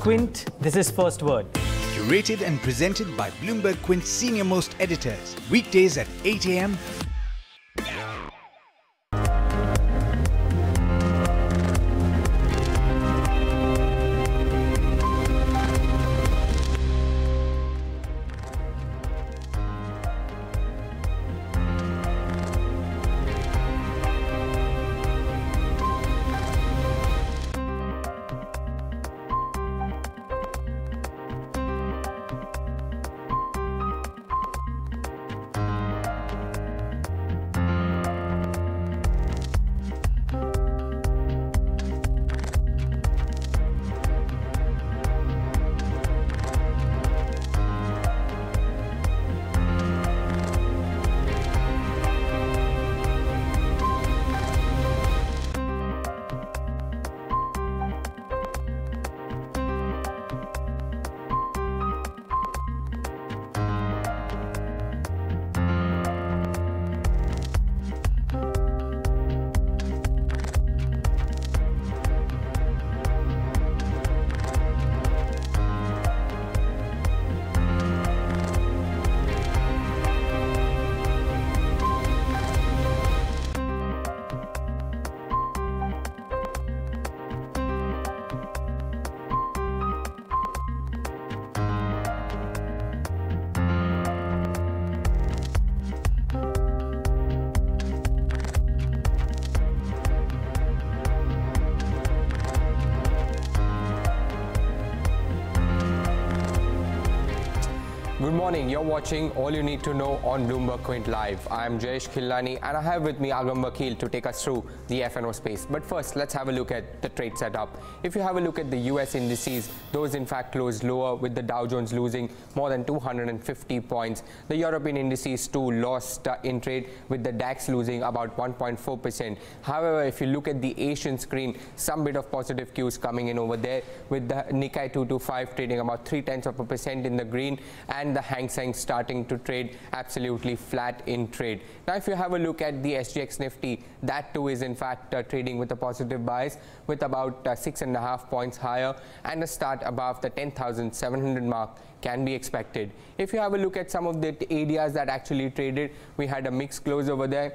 Quint, this is First Word. Curated and presented by Bloomberg Quint's senior-most editors. Weekdays at 8 a.m. Good morning, you're watching All You Need to Know on Bloomberg Quint Live. I'm Jayesh Khilani and I have with me Agam Vakil to take us through the F&O space. But first, let's have a look at the trade setup. If you have a look at the US indices, those in fact closed lower with the Dow Jones losing more than 250 points. The European indices too lost in trade with the DAX losing about 1.4%. However, if you look at the Asian screen, some bit of positive cues coming in over there with the Nikkei 225 trading about 0.3% in the green and the Hang Seng starting to trade absolutely flat in trade. Now, if you have a look at the SGX Nifty, that too is in fact trading with a positive bias with about 6.5 points higher and a start above the 10,700 mark can be expected. If you have a look at some of the areas that actually traded, we had a mixed close over there.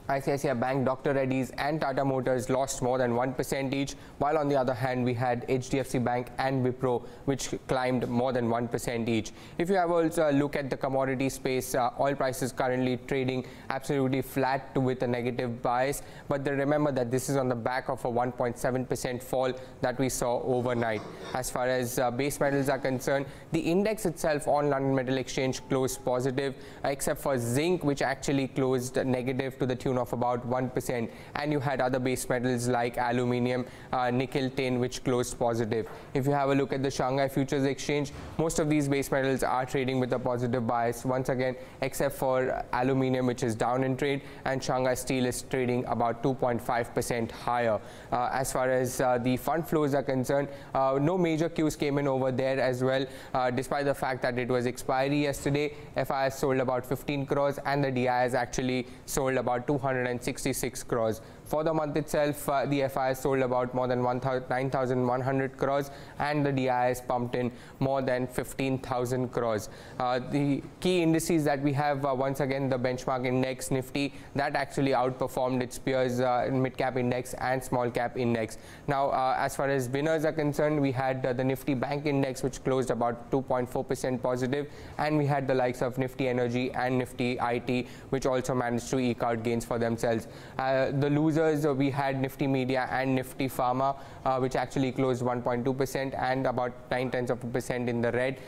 ICICI Bank, Dr. Reddy's and Tata Motors lost more than 1% each, while on the other hand we had HDFC Bank and Wipro which climbed more than 1% each. If you have also a look at the commodity space, oil prices currently trading absolutely flat with a negative bias, but remember that this is on the back of a 1.7% fall that we saw overnight. As far as base metals are concerned, the index itself on London Metal Exchange closed positive, except for zinc, which actually closed negative to the tune of about 1%, and you had other base metals like aluminium, nickel, tin which closed positive. If you have a look at the Shanghai Futures Exchange, most of these base metals are trading with a positive bias once again, except for aluminium which is down in trade, and Shanghai Steel is trading about 2.5% higher. As far as the fund flows are concerned, no major cues came in over there as well, despite the fact that it was expiry yesterday. FIS sold about 15 crores and the DIs actually sold about 266 crores. For the month itself, the FIs sold about more than 9,100 crores and the DIs pumped in more than 15,000 crores. The key indices that we have, once again, the benchmark index Nifty, that actually outperformed its peers in mid-cap index and small-cap index. Now, as far as winners are concerned, we had the Nifty Bank Index which closed about 2.4% positive, and we had the likes of Nifty Energy and Nifty IT which also managed to eke out gains for themselves. The losers, we had Nifty Media and Nifty Pharma which actually closed 1.2% and about 0.9% in the red.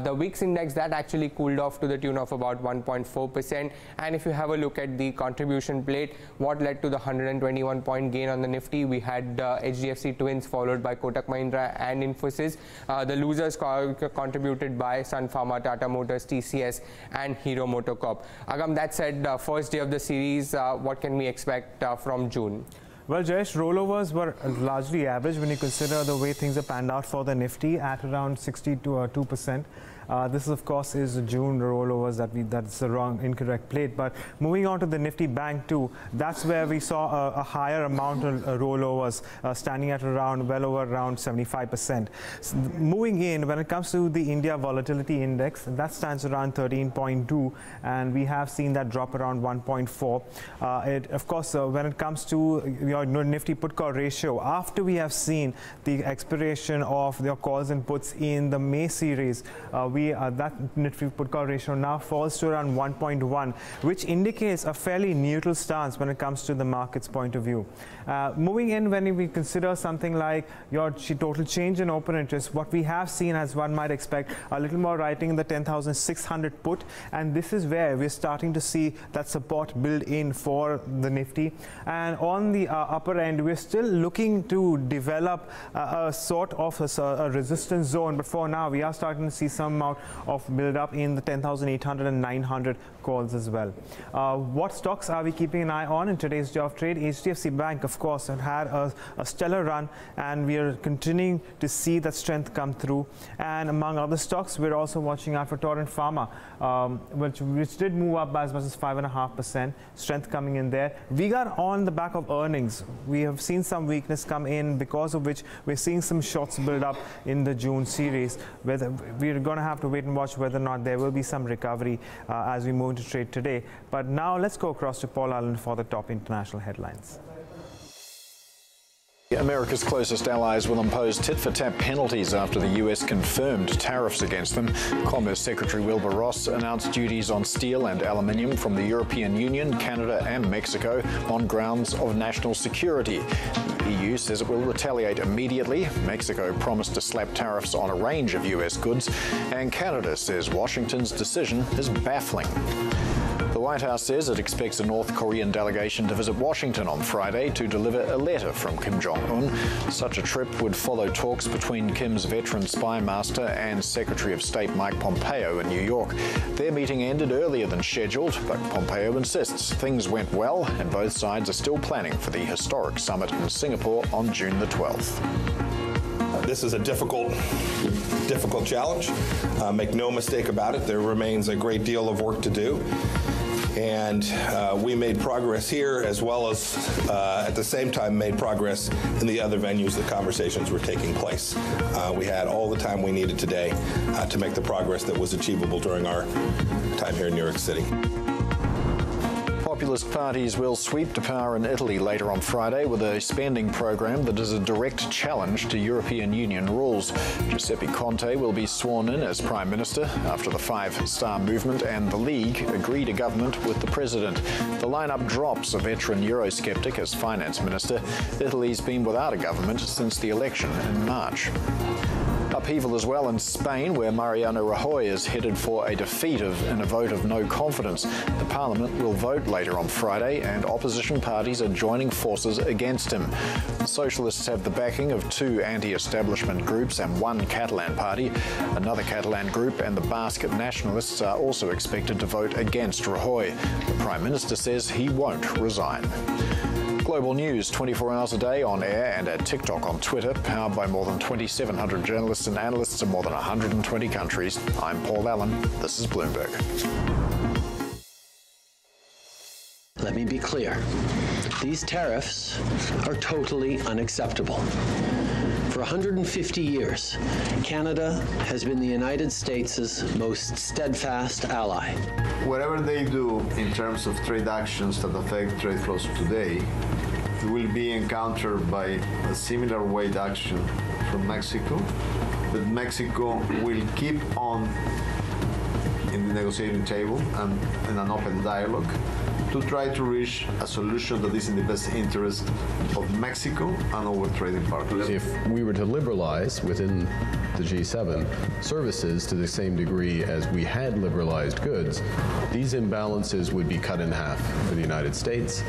The VIX index, that actually cooled off to the tune of about 1.4%, and if you have a look at the contribution plate, what led to the 121 point gain on the Nifty, we had HDFC Twins followed by Kotak Mahindra and Infosys. The losers contributed by Sun Pharma, Tata Motors, TCS and Hero MotoCorp. Agam, that said, first day of the series, what can we expect from June? Well, Jayesh, rollovers were largely average when you consider the way things have panned out for the Nifty at around 62%. This, of course, is the June rollovers that's the incorrect plate. But moving on to the Nifty Bank 2, that's where we saw a higher amount of rollovers, standing at around 75%. So moving in, when it comes to the India Volatility Index, that stands around 13.2, and we have seen that drop around 1.4. Of course, when it comes to your Nifty put call ratio, after we have seen the expiration of your calls and puts in the May series, that Nifty put call ratio now falls to around 1.1, which indicates a fairly neutral stance when it comes to the market's point of view. Moving in, when we consider something like your total change in open interest, what we have seen, as one might expect, a little more writing in the 10,600 put, and this is where we're starting to see that support build in for the Nifty. And on the upper end, we're still looking to develop a sort of a resistance zone, but for now we are starting to see some amount of build up in the 10,800 and 900 calls as well. What stocks are we keeping an eye on in today's day of trade? HDFC Bank, of course, had a stellar run, and we are continuing to see that strength come through. And among other stocks, we're also watching out for Torrent Pharma, which did move up by as much as 5.5%, strength coming in there. We got on the back of earnings. We have seen some weakness come in, because of which we're seeing some shorts build up in the June series. Whether we're going to have to wait and watch whether or not there will be some recovery as we move into trade today. But now let's go across to Paul Allen for the top international headlines. America's closest allies will impose tit-for-tat penalties after the US confirmed tariffs against them. Commerce Secretary Wilbur Ross announced duties on steel and aluminium from the European Union, Canada and Mexico on grounds of national security. The EU says it will retaliate immediately. Mexico promised to slap tariffs on a range of US goods, and Canada says Washington's decision is baffling. The White House says it expects a North Korean delegation to visit Washington on Friday to deliver a letter from Kim Jong-un. Such a trip would follow talks between Kim's veteran spy master and Secretary of State Mike Pompeo in New York. Their meeting ended earlier than scheduled, but Pompeo insists things went well and both sides are still planning for the historic summit in Singapore on June the 12th. This is a difficult challenge. Make no mistake about it, there remains a great deal of work to do. And we made progress here, as well as at the same time made progress in the other venues the conversations were taking place. We had all the time we needed today to make the progress that was achievable during our time here in New York City. Populist parties will sweep to power in Italy later on Friday with a spending program that is a direct challenge to European Union rules. Giuseppe Conte will be sworn in as Prime Minister after the Five Star Movement and the League agree to government with the President. The lineup drops a veteran Eurosceptic as Finance Minister. Italy's been without a government since the election in March. Upheaval as well in Spain, where Mariano Rajoy is headed for a defeat in a vote of no confidence. The parliament will vote later on Friday, and opposition parties are joining forces against him. The Socialists have the backing of two anti-establishment groups and one Catalan party. Another Catalan group and the Basque nationalists are also expected to vote against Rajoy. The Prime Minister says he won't resign. Global news 24 hours a day on air and at TikTok on Twitter, powered by more than 2,700 journalists and analysts in more than 120 countries. I'm Paul Allen. This is Bloomberg. Let me be clear. These tariffs are totally unacceptable. For 150 years, Canada has been the United States' most steadfast ally. Whatever they do in terms of trade actions that affect trade flows today will be encountered by a similar weight action from Mexico, but Mexico will keep on in the negotiating table and in an open dialogue to try to reach a solution that is in the best interest of Mexico and our trading partners. If we were to liberalize within the G7 services to the same degree as we had liberalized goods, these imbalances would be cut in half for the United States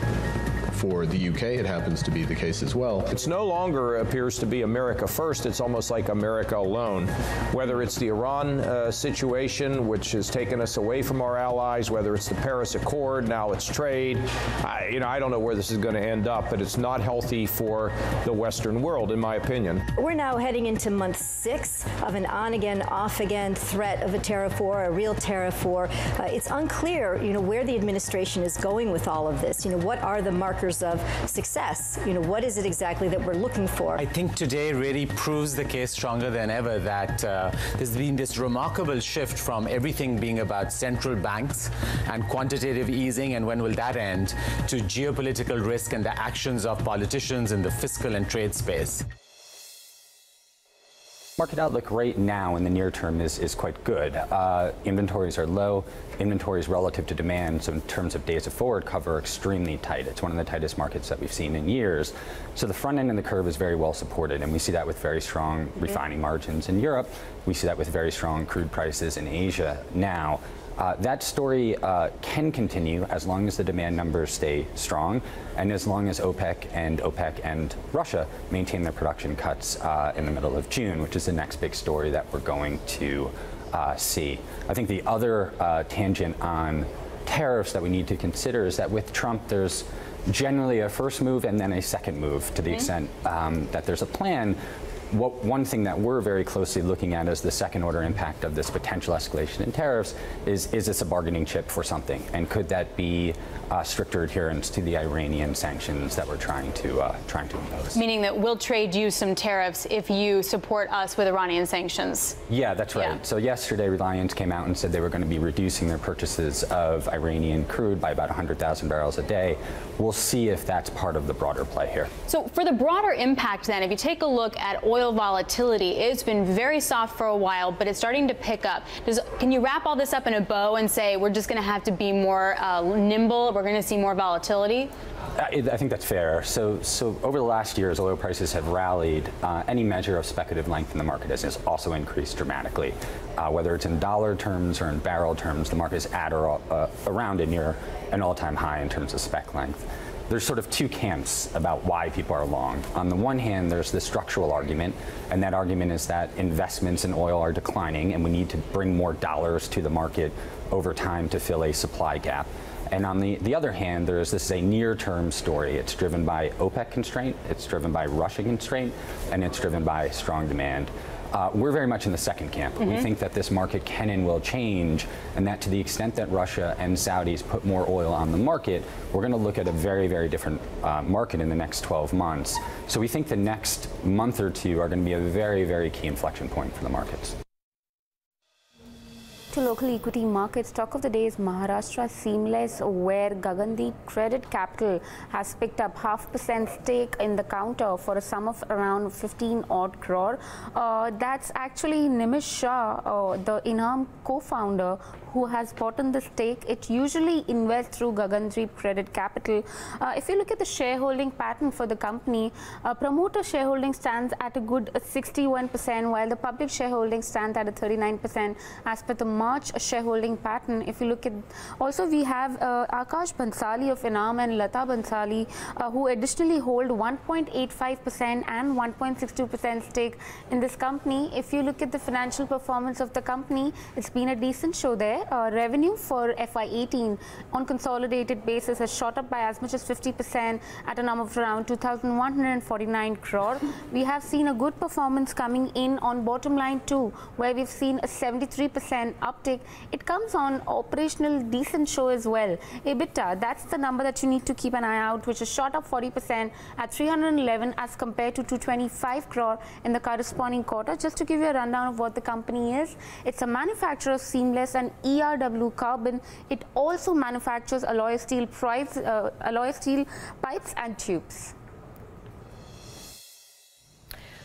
For the UK, it happens to be the case as well. It's no longer appears to be America first. It's almost like America alone. Whether it's the Iran situation, which has taken us away from our allies, whether it's the Paris Accord, now it's trade. I don't know where this is going to end up, but it's not healthy for the Western world, in my opinion. We're now heading into month 6 of an on-again, off-again threat of a tariff war, a real tariff war. It's unclear, where the administration is going with all of this. What are the markers of success? What is it exactly that we're looking for? I think today really proves the case stronger than ever that there's been this remarkable shift from everything being about central banks and quantitative easing and when will that end, to geopolitical risk and the actions of politicians in the fiscal and trade space. Market outlook right now in the near term is quite good. Inventories are low. Inventories relative to demand, so in terms of days of forward cover, extremely tight. It's one of the tightest markets that we've seen in years. So the front end of the curve is very well supported, and we see that with very strong refining margins in Europe. We see that with very strong crude prices in Asia now. That story can continue as long as the demand numbers stay strong and as long as OPEC and Russia maintain their production cuts in the middle of June, which is the next big story that we're going to see. I think the other tangent on tariffs that we need to consider is that with Trump, there's generally a first move and then a second move to the extent that there's a plan. One thing that we're very closely looking at as the second order impact of this potential escalation in tariffs is this a bargaining chip for something? And could that be stricter adherence to the Iranian sanctions that we're trying to impose? Meaning that we'll trade you some tariffs if you support us with Iranian sanctions? Yeah, that's right. Yeah. So yesterday, Reliance came out and said they were going to be reducing their purchases of Iranian crude by about 100,000 barrels a day. We'll see if that's part of the broader play here. So for the broader impact then, if you take a look at oil volatility, it's been very soft for a while, but it's starting to pick up. Can you wrap all this up in a bow and say we're just going to have to be more nimble, we're going to see more volatility? I think that's fair. So over the last years, oil prices have rallied. Any measure of speculative length in the market has also increased dramatically. Whether it's in dollar terms or in barrel terms, the market is at or around and near an all-time high in terms of spec length. There's sort of two camps about why people are long. On the one hand, there's the structural argument, and that argument is that investments in oil are declining and we need to bring more dollars to the market over time to fill a supply gap. And on the other hand, this is a near-term story. It's driven by OPEC constraint, it's driven by Russia constraint, and it's driven by strong demand. We're very much in the second camp. We think that this market can and will change, and that to the extent that Russia and Saudis put more oil on the market, we're going to look at a very, very different market in the next 12 months. So we think the next month or two are going to be a very, very key inflection point for the markets. To local equity markets, talk of the day is Maharashtra Seamless, where Gagandeep Credit Capital has picked up 0.5% stake in the counter for a sum of around 15 odd crore. That's actually Nimish Shah, the Inam co-founder, who has bought in the stake. It usually invests through Gagandeep Credit Capital. If you look at the shareholding pattern for the company, promoter shareholding stands at a good 61%, while the public shareholding stands at a 39% as per the March shareholding pattern. If you look at, also we have Akash Bansali of Inam and Lata Bansali, who additionally hold 1.85% and 1.62% stake in this company. If you look at the financial performance of the company, it's been a decent show there. Revenue for FY18 on consolidated basis has shot up by as much as 50% at a number of around 2,149 crore. We have seen a good performance coming in on bottom line too, where we've seen a 73% uptick. It comes on operational decent show as well. EBITDA, that's the number that you need to keep an eye out, which is shot up 40% at 311 as compared to 225 crore in the corresponding quarter. Just to give you a rundown of what the company is, it's a manufacturer of seamless and ERW carbon. It also manufactures alloy steel pipes and tubes.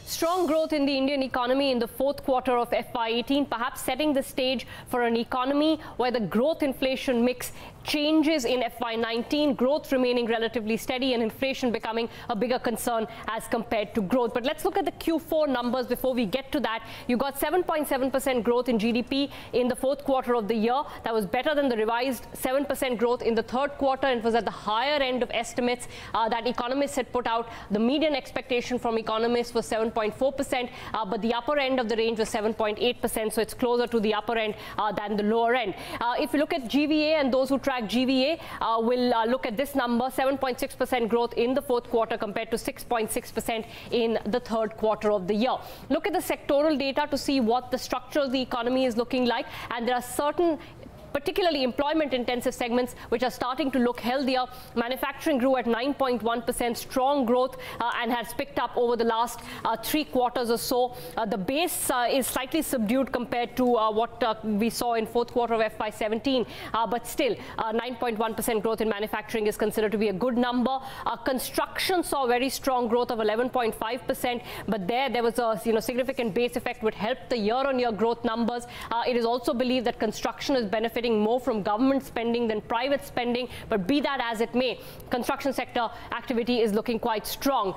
Strong growth in the Indian economy in the fourth quarter of FY18, perhaps setting the stage for an economy where the growth inflation mix changes in FY19, growth remaining relatively steady and inflation becoming a bigger concern as compared to growth. But let's look at the Q4 numbers before we get to that. You got 7.7% growth in GDP in the fourth quarter of the year. That was better than the revised 7% growth in the third quarter and was at the higher end of estimates that economists had put out. The median expectation from economists was 7.4%, but the upper end of the range was 7.8%, so it's closer to the upper end than the lower end. If you look at GVA, and those who track GVA will look at this number, 7.6% growth in the fourth quarter compared to 6.6% in the third quarter of the year. Look at the sectoral data to see what the structure of the economy is looking like, and there are certain particularly employment-intensive segments which are starting to look healthier. Manufacturing grew at 9.1%, strong growth, and has picked up over the last 3 quarters or so. The base is slightly subdued compared to what we saw in fourth quarter of FY17, but still 9.1% growth in manufacturing is considered to be a good number. Construction saw very strong growth of 11.5%, but there was a significant base effect which helped the year-on-year growth numbers. It is also believed that construction is benefiting more from government spending than private spending, but be that as it may, construction sector activity is looking quite strong.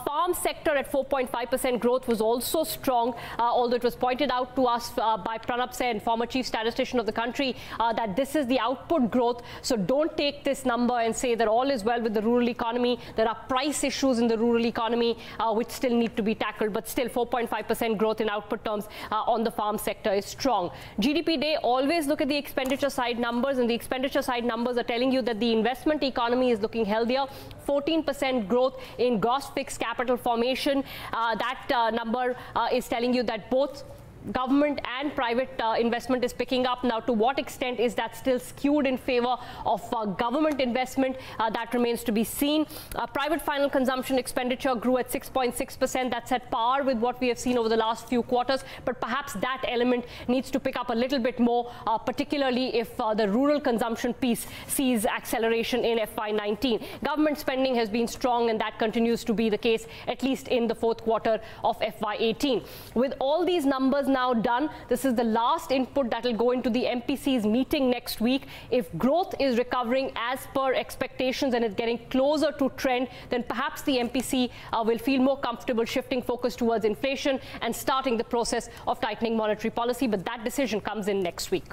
Farm sector at 4.5% growth was also strong, although it was pointed out to us by Pranab Sen, former chief statistician of the country, that this is the output growth, so don't take this number and say that all is well with the rural economy. There are price issues in the rural economy which still need to be tackled, but still 4.5% growth in output terms on the farm sector is strong. GDP day, always look at the expenditure side numbers, and the expenditure side numbers are telling you that the investment economy is looking healthier. 14% growth in gross fixed capital formation. That number is telling you that both government and private investment is picking up. Now, to what extent is that still skewed in favor of government investment? That remains to be seen. Private final consumption expenditure grew at 6.6%. That's at par with what we have seen over the last few quarters, but perhaps that element needs to pick up a little bit more, particularly if the rural consumption piece sees acceleration in FY19. Government spending has been strong, and that continues to be the case, at least in the fourth quarter of FY18. With all these numbers now done, this is the last input that will go into the MPC's meeting next week. If growth is recovering as per expectations and is getting closer to trend, then perhaps the MPC will feel more comfortable shifting focus towards inflation and starting the process of tightening monetary policy, but that decision comes in next week.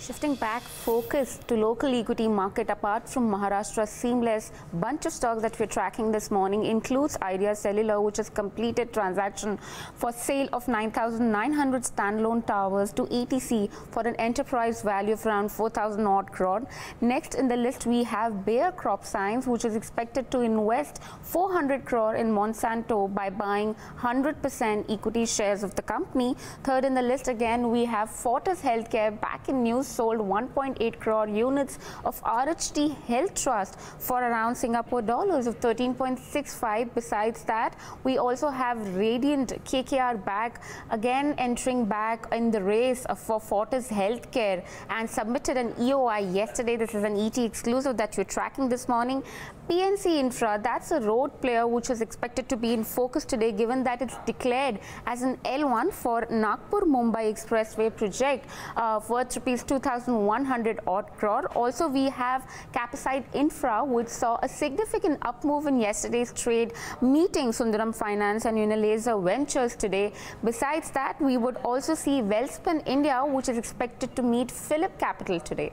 Shifting back focus to local equity market, apart from Maharashtra Seamless, bunch of stocks that we're tracking this morning includes Idea Cellular, which has completed transaction for sale of 9,900 standalone towers to ETC for an enterprise value of around 4,000 odd crore. Next in the list, we have Bayer Crop Science, which is expected to invest 400 crore in Monsanto by buying 100% equity shares of the company. Third in the list, again, we have Fortis Healthcare back in news, sold 1.8 crore units of RHT Health Trust for around Singapore dollars of 13.65. Besides that, we also have Radiant KKR back, again entering back in the race for Fortis Healthcare, and submitted an EOI yesterday. This is an ET exclusive that we're tracking this morning. PNC Infra, that's a road player which is expected to be in focus today, given that it's declared as an L1 for Nagpur-Mumbai Expressway project worth rupees 2,100 odd crore. Also, we have Capacite Infra, which saw a significant up move in yesterday's trade, meeting Sundaram Finance and Unilaser Ventures today. Besides that, we would also see Wellspun India, which is expected to meet Phillip Capital today.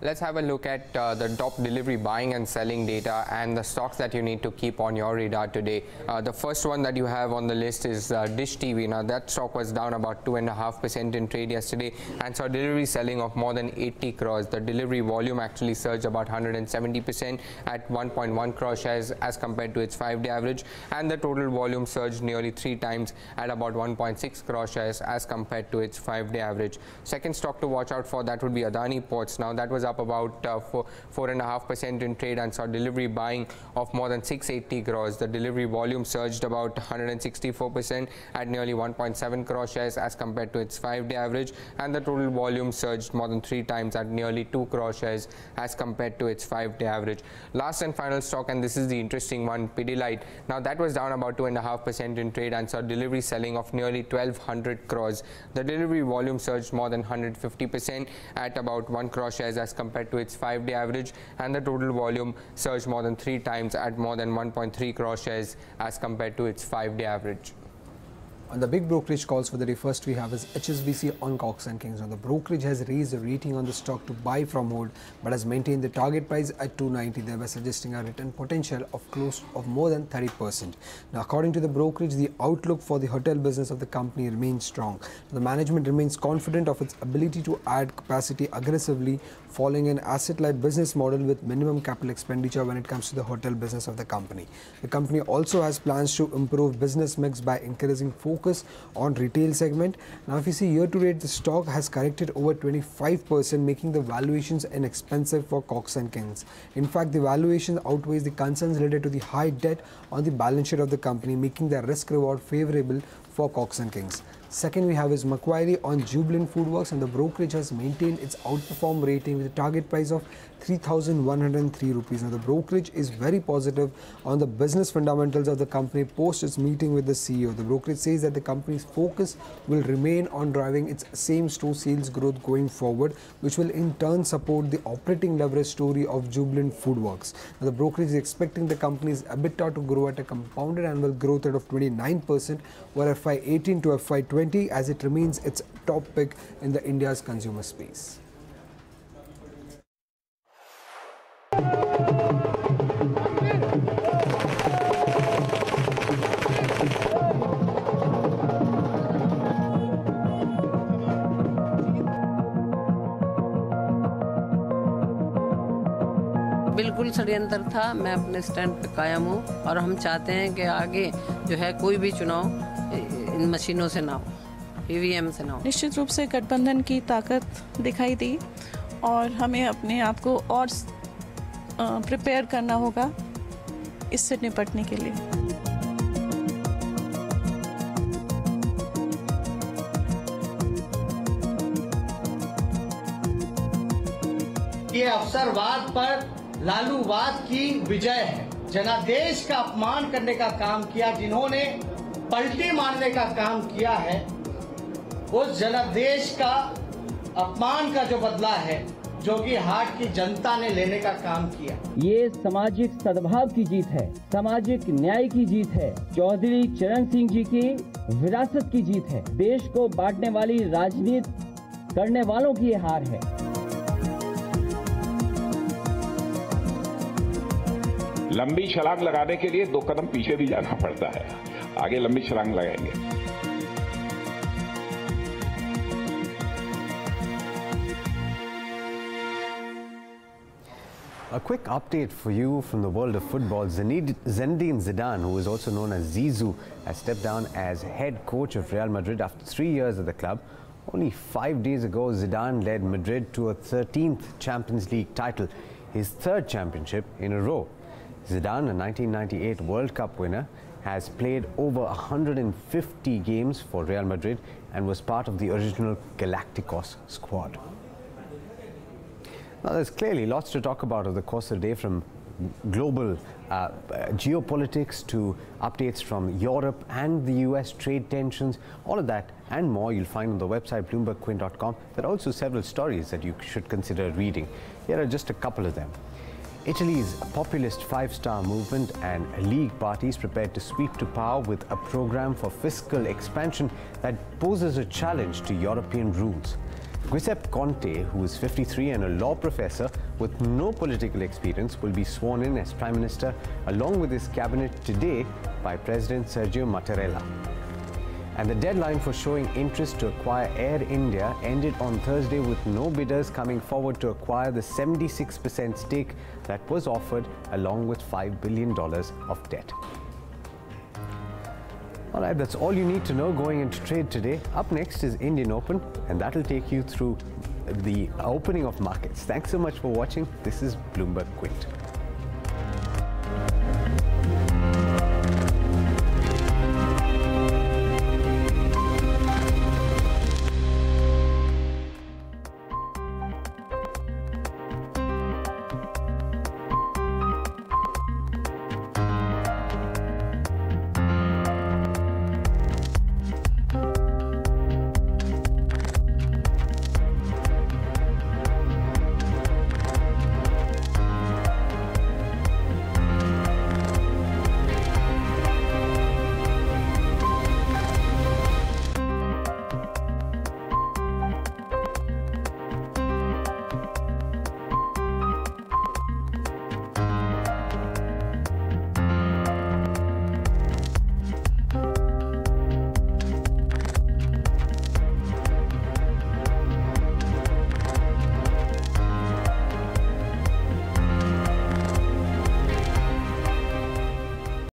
Let's have a look at the top delivery buying and selling data and the stocks that you need to keep on your radar today. The first one that you have on the list is Dish TV. Now, that stock was down about 2.5% in trade yesterday and saw delivery selling of more than 80 crores. The delivery volume actually surged about 170% at 1.1 crore shares as compared to its 5-day average, and the total volume surged nearly 3 times at about 1.6 crore shares as compared to its 5-day average. Second stock to watch out for, that would be Adani Ports. Now, that was up up about 4.5% in trade and saw delivery buying of more than 680 crores. The delivery volume surged about 164% at nearly 1.7 crore shares as compared to its 5-day average, and the total volume surged more than 3 times at nearly 2 crore shares as compared to its 5-day average. Last and final stock, and this is the interesting one, Pidilite. Now that was down about 2.5% in trade and saw delivery selling of nearly 1,200 crores. The delivery volume surged more than 150% at about 1 crore shares as compared to its 5-day average, and the total volume surged more than 3 times at more than 1.3 crore shares as compared to its 5-day average. On the big brokerage calls for the day, first we have is HSBC on Cox & Kings. Now the brokerage has raised the rating on the stock to buy from hold, but has maintained the target price at 290, thereby suggesting a return potential of more than 30%. Now according to the brokerage, the outlook for the hotel business of the company remains strong. The management remains confident of its ability to add capacity aggressively, following an asset-light business model with minimum capital expenditure when it comes to the hotel business of the company. The company also has plans to improve business mix by increasing focus on retail segment. Now if you see year to date, the stock has corrected over 25%, making the valuations inexpensive for Cox & Kings. In fact, the valuation outweighs the concerns related to the high debt on the balance sheet of the company, making the risk reward favorable for Cox & Kings. Second we have is Marquee on Jubilant FoodWorks, and the brokerage has maintained its outperform rating with a target price of 3,103 rupees. Now the brokerage is very positive on the business fundamentals of the company post its meeting with the CEO. The brokerage says that the company's focus will remain on driving its same-store sales growth going forward, which will in turn support the operating leverage story of Jubilant FoodWorks. Now the brokerage is expecting the company's EBITDA to grow at a compounded annual growth rate of 29% over FY18 to FY20, as it remains its top pick in the India's consumer space. बिल्कुल षड्यंत्र था। मैं अपने stand पे कायम हूँ और हम चाहते हैं कि आगे जो है कोई भी चुनाव इन मशीनों से ना हो, ईवीएम से ना हो। निश्चित रूप से गठबंधन की ताकत दिखाई दी और हमें अपने आप को और प्रिपेयर करना होगा इससे निपटने के लिए। ये अवसरवाद पर लालूवाद की विजय है। जनादेश का अपमान करने का काम किया, जिन्होंने पलटी मारने का काम किया है, उस जनादेश का अपमान का जो बदला है जोगी हाट की जनता ने लेने का काम किया। ये सामाजिक सद्भाव की जीत है, सामाजिक न्याय की जीत है, चौधरी चरण सिंह जी की विरासत की जीत है। देश को बांटने वाली राजनीति करने वालों की ये हार है। लंबी छलांग लगाने के लिए 2 कदम पीछे भी जाना पड़ता है, आगे लंबी छलांग लगाएंगे। A quick update for you from the world of football. Zinedine Zidane, who is also known as Zizou, has stepped down as head coach of Real Madrid after 3 years at the club. Only 5 days ago, Zidane led Madrid to a 13th Champions League title, his 3rd championship in a row. Zidane, a 1998 World Cup winner, has played over 150 games for Real Madrid and was part of the original Galacticos squad. Now, there's clearly lots to talk about over the course of the day, from global geopolitics to updates from Europe and the US trade tensions. All of that and more you'll find on the website bloombergquint.com. There are also several stories that you should consider reading. Here are just a couple of them. Italy's populist Five-Star Movement and League parties prepared to sweep to power with a program for fiscal expansion that poses a challenge to European rules. Giuseppe Conte, who is 53 and a law professor with no political experience, will be sworn in as Prime Minister along with his cabinet today by President Sergio Mattarella. And the deadline for showing interest to acquire Air India ended on Thursday, with no bidders coming forward to acquire the 76% stake that was offered, along with $5 billion of debt. All right, that's all you need to know going into trade today. Up next is Indian Open, and that'll take you through the opening of markets. Thanks so much for watching. This is Bloomberg Quint.